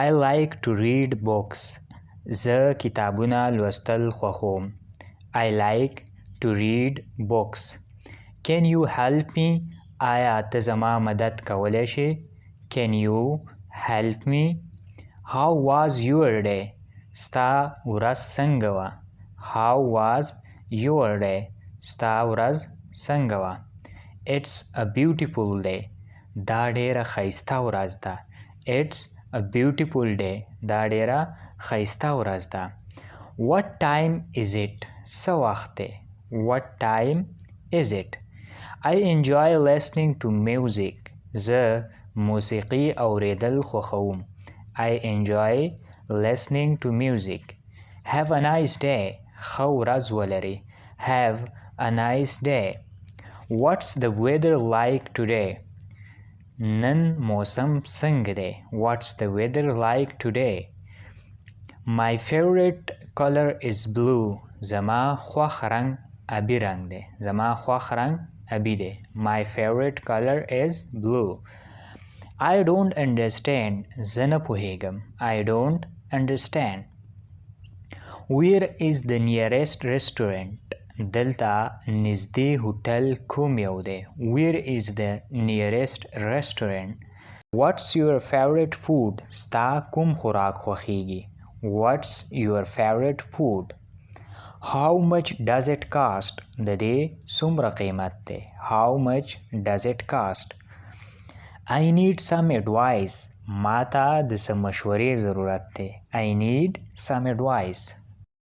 I like to read books. زه کتابونه لوستل خوښوم. I like to read books. Can you help me? آیا ته زما مدد کولی شې؟ Can you help me? How was your day? ستا ورځ څنګه وه؟ How was your day? ستا ورځ څنګه وه؟ It's a beautiful day. دا ډیره ښایسته ورځ ده. It's a beautiful day. دا ډیره ښایسته ورځ ده. What time is it? څه وخت دی؟ What time is it? I enjoy listening to music. زه موسیقي اوریدل خوښوم. I enjoy listening to music. Have a nice day. ښه ورځ ولرئ. Have a nice day. What's the weather like today? نن موسم څنګه دی؟ What's the weather like today? My favorite color is blue. زما خوښ رنګ ابي رنګ دی. زما خوښ رنګ ابي دی. My favorite color is blue. I don't understand. زه نه پوهیږم. I don't understand. Where is the nearest restaurant? دلته نږدې هوټل کوم یو دی؟ Where is the nearest restaurant? What's your favorite food? ستا کوم خوراک خوښیږي؟ What's your favorite food? How much does it cost? د دې څومره قیمت دی؟ How much does it cost? I need some advice. ما ته د څه مشورې ضرورت دی. I need some advice.